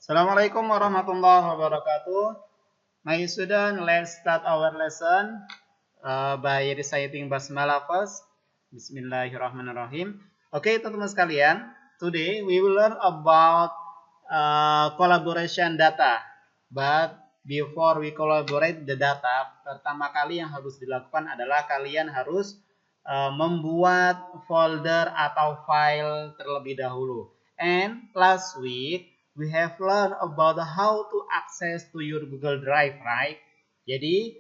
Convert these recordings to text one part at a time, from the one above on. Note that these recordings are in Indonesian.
Assalamualaikum warahmatullahi wabarakatuh. My student, let's start our lesson by reciting basmalah first. Bismillahirrahmanirrahim. Okay, teman-teman sekalian, today we will learn about collaboration data. But before we collaborate the data, pertama kali yang harus dilakukan adalah kalian harus membuat folder atau file terlebih dahulu. And last week we have learned about how to access to your Google Drive, right? Jadi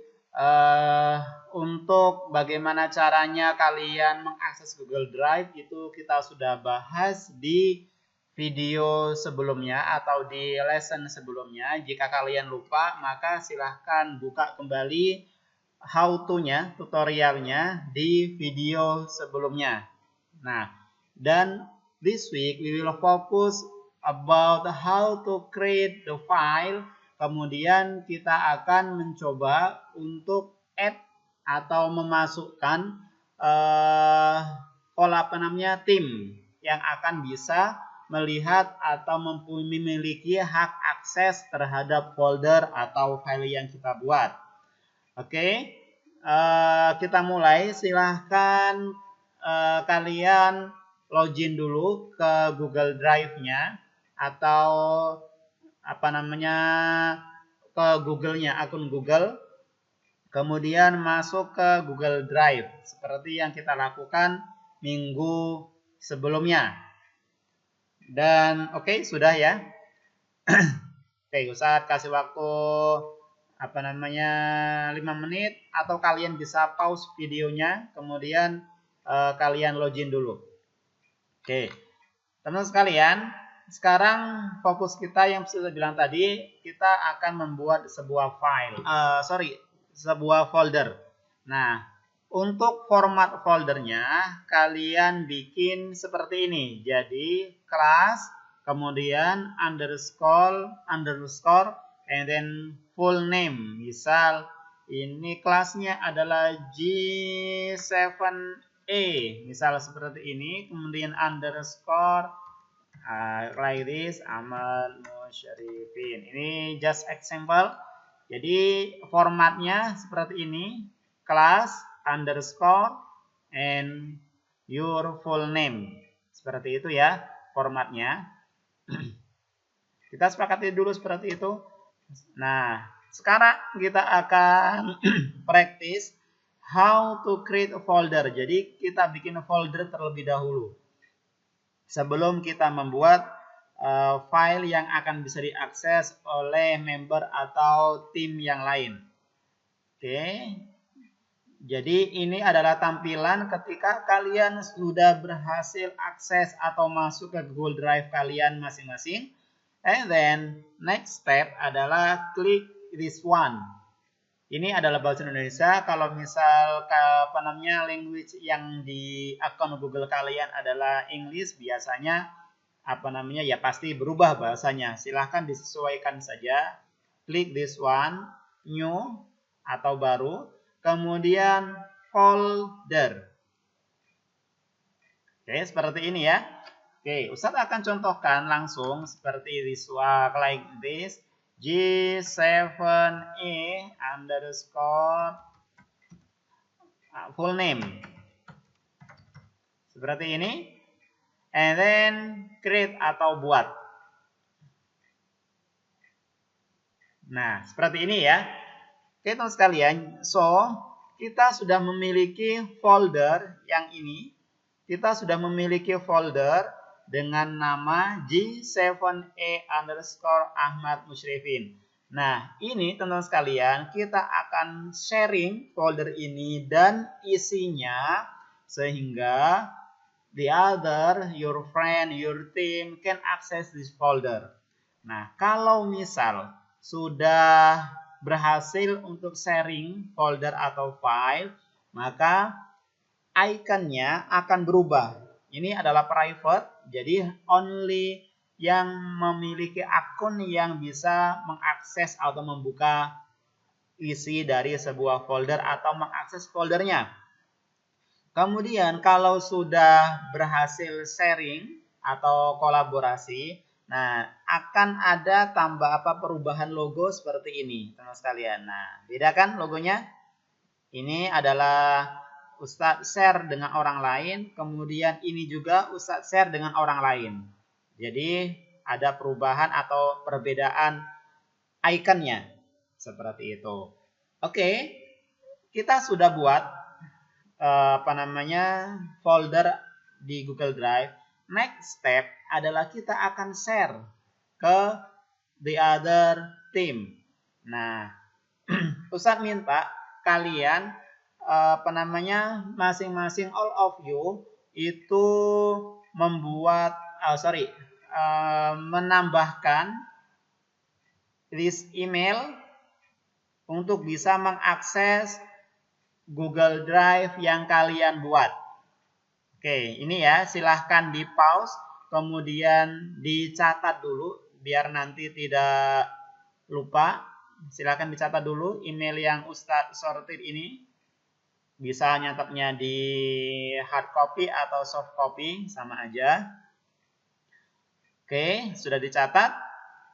untuk bagaimana caranya kalian mengakses Google Drive itu kita sudah bahas di video sebelumnya atau di lesson sebelumnya. Jika kalian lupa, maka silahkan buka kembali how to-nya, tutorialnya di video sebelumnya. Nah, dan this week we will focus about how to create the file. Kemudian kita akan mencoba untuk add atau memasukkan tim yang akan bisa melihat atau memiliki hak akses terhadap folder atau file yang kita buat. Oke, kita mulai. Silahkan kalian login dulu ke Google Drive-nya atau ke Google-nya, akun Google. Kemudian masuk ke Google Drive seperti yang kita lakukan minggu sebelumnya. Dan oke, sudah ya. Oke, Ustadz kasih waktu 5 menit atau kalian bisa pause videonya kemudian kalian login dulu. Oke, teman-teman sekalian, sekarang fokus kita yang sudah bilang tadi, kita akan membuat sebuah sebuah folder. Nah, untuk format foldernya kalian bikin seperti ini. Jadi kelas, kemudian underscore, and then full name. Misal ini kelasnya adalah G7A, misal seperti ini, kemudian underscore like this, Ahmad Musyrifin. Ini just example. Jadi formatnya seperti ini, kelas underscore and your full name. Seperti itu ya formatnya. Kita sepakati dulu seperti itu. Nah, sekarang kita akan practice how to create a folder. Jadi kita bikin folder terlebih dahulu sebelum kita membuat file yang akan bisa diakses oleh member atau tim yang lain. Oke. Jadi ini adalah tampilan ketika kalian sudah berhasil akses atau masuk ke Google Drive kalian masing-masing. And then next step adalah klik this one. Ini adalah bahasa Indonesia. Kalau misal language yang di akun Google kalian adalah English, biasanya ya pasti berubah bahasanya. Silahkan disesuaikan saja. Klik this one, new atau baru, kemudian folder. Oke, seperti ini ya. Oke, Ustadz akan contohkan langsung seperti this one, like this. G7A underscore full name. Seperti ini. And then create atau buat. Nah, seperti ini ya. Oke, teman sekalian. So, kita sudah memiliki folder yang ini. Kita sudah memiliki folder dengan nama G7A underscore Ahmad Musyrifin. Nah, ini teman-teman sekalian, kita akan sharing folder ini dan isinya sehingga your friend, your team can access this folder. Nah, kalau misal sudah berhasil untuk sharing folder atau file, maka ikonnya akan berubah. Ini adalah private, jadi only yang memiliki akun yang bisa mengakses atau membuka isi dari sebuah folder atau mengakses foldernya. Kemudian kalau sudah berhasil sharing atau kolaborasi, Nah, akan ada perubahan logo seperti ini, teman sekalian. Nah, beda kan logonya? Ini adalah Ustadz share dengan orang lain, kemudian ini juga Ustadz share dengan orang lain. Jadi, ada perubahan atau perbedaan ikonnya seperti itu. Oke, kita sudah buat folder di Google Drive. Next step adalah kita akan share ke the other team. Nah, Ustadz minta kalian masing-masing all of you itu membuat menambahkan list email untuk bisa mengakses Google Drive yang kalian buat. Oke, ini ya, silahkan di pause, kemudian dicatat dulu, biar nanti tidak lupa. Silahkan dicatat dulu email yang Ustadz sortir ini. Bisa nyatetnya di hard copy atau soft copy, sama aja. Oke, sudah dicatat.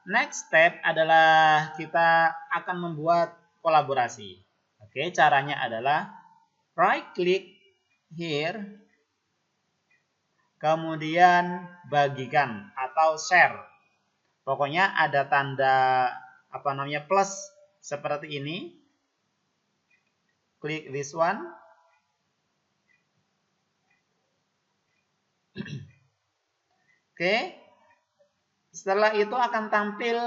Next step adalah kita akan membuat kolaborasi. Oke, caranya adalah right click here, kemudian bagikan atau share. Pokoknya ada tanda plus seperti ini. Klik this one. Oke. Setelah itu akan tampil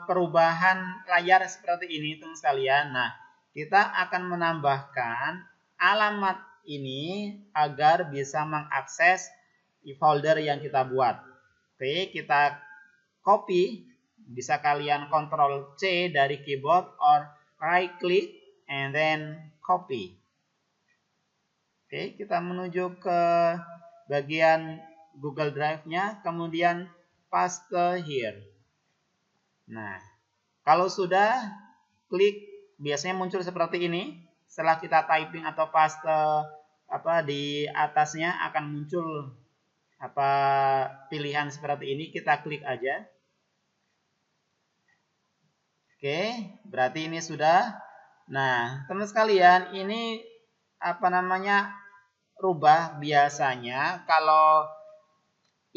perubahan layar seperti ini, teman sekalian. Nah, kita akan menambahkan alamat ini agar bisa mengakses folder yang kita buat. Oke, kita copy, bisa kalian Ctrl C dari keyboard or right click and then copy. Oke, kita menuju ke bagian Google Drive-nya, kemudian paste here. Nah, kalau sudah klik, biasanya muncul seperti ini. Setelah kita typing atau paste di atasnya akan muncul pilihan seperti ini, kita klik aja. Oke, berarti ini sudah. Nah, teman sekalian, ini rubah biasanya kalau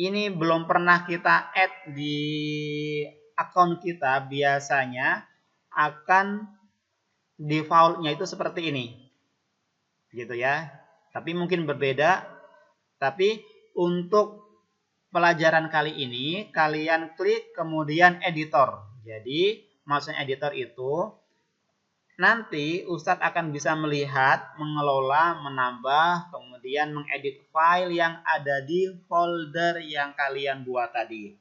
ini belum pernah kita add di akun kita, biasanya akan defaultnya itu seperti ini, gitu ya. Tapi mungkin berbeda. Tapi untuk pelajaran kali ini, kalian klik kemudian editor. Jadi maksudnya editor itu nanti Ustadz akan bisa melihat, mengelola, menambah, kemudian mengedit file yang ada di folder yang kalian buat tadi.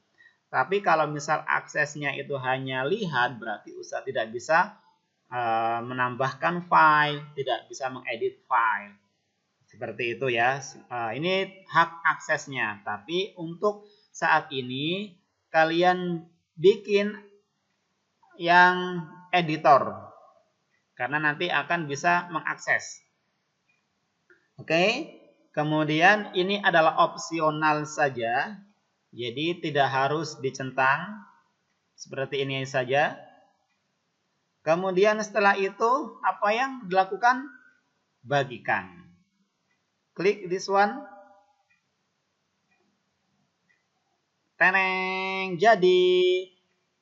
Tapi kalau misal aksesnya itu hanya lihat, berarti Ustadz tidak bisa menambahkan file, tidak bisa mengedit file. Seperti itu ya. Ini hak aksesnya. Tapi untuk saat ini kalian bikin yang editor, karena nanti akan bisa mengakses. Oke. Kemudian ini adalah opsional saja. Jadi tidak harus dicentang. Seperti ini saja. Kemudian setelah itu apa yang dilakukan? Bagikan. Klik this one. Teneng. Jadi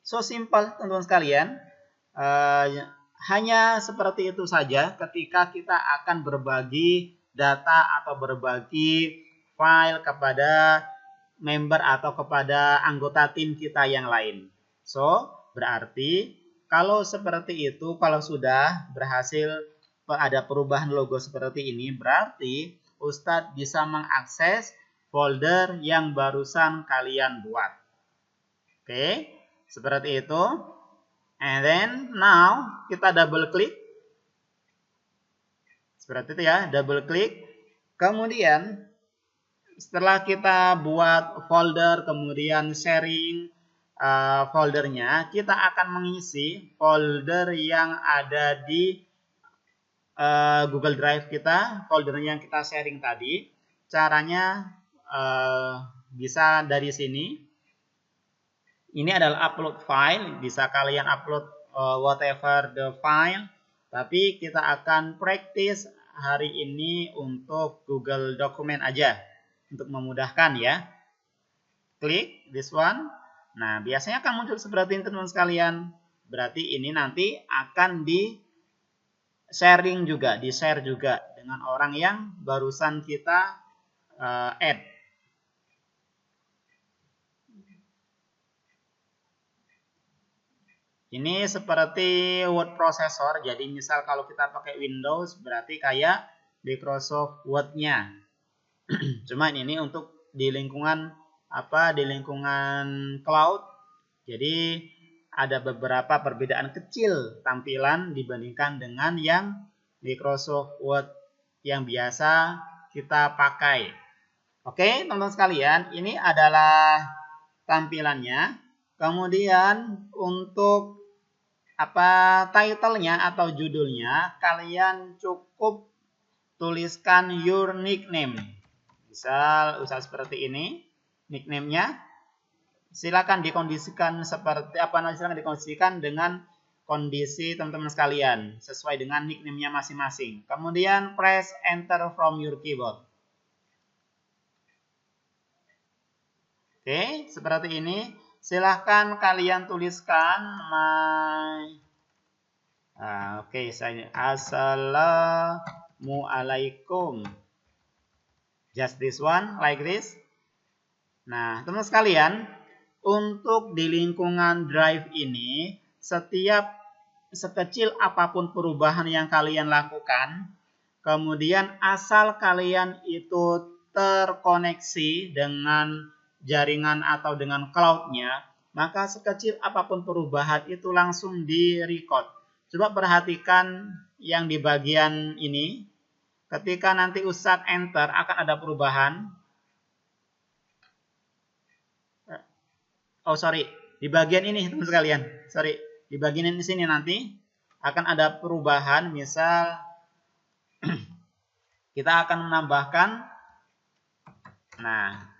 so simple, teman-teman sekalian. Hanya seperti itu saja ketika kita akan berbagi data atau berbagi file kepada member atau kepada anggota tim kita yang lain. So, berarti kalau seperti itu, kalau sudah berhasil ada perubahan logo seperti ini, berarti Ustadz bisa mengakses folder yang barusan kalian buat. Oke, seperti itu. And then now kita double klik. Seperti itu ya, double klik. Kemudian setelah kita buat folder, kemudian sharing foldernya, kita akan mengisi folder yang ada di Google Drive kita, folder yang kita sharing tadi. Caranya bisa dari sini. ini adalah upload file, bisa kalian upload whatever the file, tapi kita akan practice hari ini untuk Google Document aja untuk memudahkan ya. Klik this one. Nah, biasanya akan muncul seperti ini teman-teman sekalian. Berarti ini nanti akan di sharing juga, di share juga dengan orang yang barusan kita add. Ini seperti word processor. Jadi misal kalau kita pakai Windows berarti kayak Microsoft Word-nya. Cuman ini untuk di lingkungan di lingkungan cloud. Jadi ada beberapa perbedaan kecil tampilan dibandingkan dengan yang Microsoft Word yang biasa kita pakai. Oke, teman-teman sekalian, ini adalah tampilannya. Kemudian untuk title-nya atau judulnya, kalian cukup tuliskan your nickname. Misal seperti ini, nickname-nya. Silakan dikondisikan seperti silakan dikondisikan dengan kondisi teman-teman sekalian sesuai dengan nickname-nya masing-masing. Kemudian press enter from your keyboard. Oke, seperti ini. Silahkan kalian tuliskan saya assalamualaikum. Just this one, like this. Nah, teman-teman sekalian, untuk di lingkungan Drive ini, setiap sekecil apapun perubahan yang kalian lakukan, kemudian asal kalian itu terkoneksi dengan jaringan atau dengan cloud-nya, maka sekecil apapun perubahan itu langsung di-record. Coba perhatikan yang di bagian ini. Ketika nanti Ustadz enter akan ada perubahan. Di bagian ini teman sekalian. Di bagian ini sini nanti akan ada perubahan. Misal kita akan menambahkan. Nah,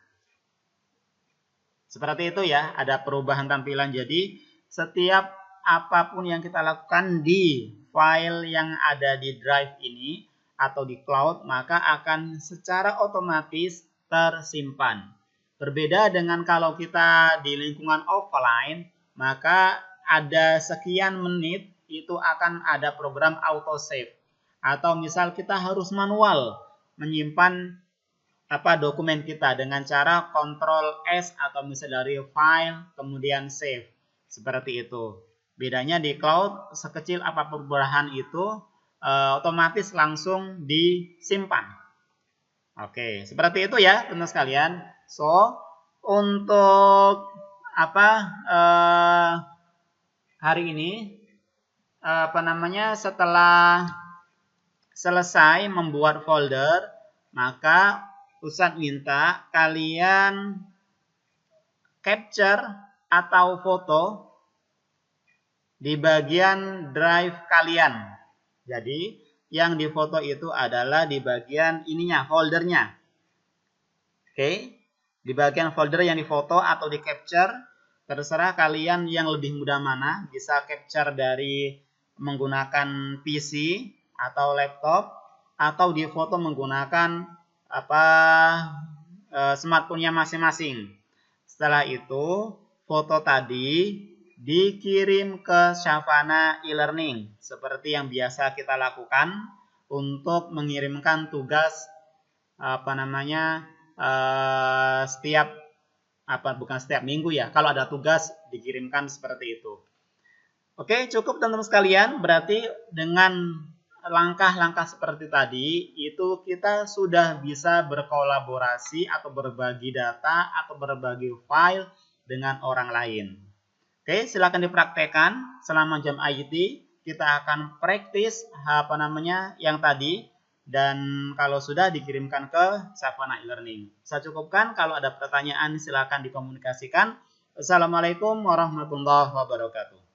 seperti itu ya, ada perubahan tampilan. Jadi setiap apapun yang kita lakukan di file yang ada di Drive ini atau di cloud, maka akan secara otomatis tersimpan. Berbeda dengan kalau kita di lingkungan offline, maka ada sekian menit itu akan ada program autosave. Atau misal kita harus manual menyimpan dokumen kita dengan cara Ctrl S atau misalnya dari file kemudian save. Seperti itu. Bedanya di cloud, sekecil apa perubahan itu otomatis langsung disimpan. Oke, seperti itu ya teman-teman sekalian. So, untuk hari ini setelah selesai membuat folder, maka Ustadz minta kalian capture atau foto di bagian drive kalian. Jadi yang difoto itu adalah di bagian ininya, foldernya. Oke, di bagian folder yang difoto atau di capture, terserah kalian yang lebih mudah mana. Bisa capture dari menggunakan PC atau laptop, atau difoto menggunakan smartphone-nya masing-masing. Setelah itu, foto tadi dikirim ke Savana e-learning seperti yang biasa kita lakukan untuk mengirimkan tugas bukan setiap minggu ya. Kalau ada tugas dikirimkan seperti itu. Oke, cukup teman-teman sekalian. Berarti dengan langkah-langkah seperti tadi, itu kita sudah bisa berkolaborasi atau berbagi data atau berbagi file dengan orang lain. Oke, silakan dipraktekkan selama jam IT. Kita akan praktis yang tadi, dan kalau sudah dikirimkan ke Savana e-learning. Saya cukupkan. Kalau ada pertanyaan silakan dikomunikasikan. Assalamualaikum warahmatullahi wabarakatuh.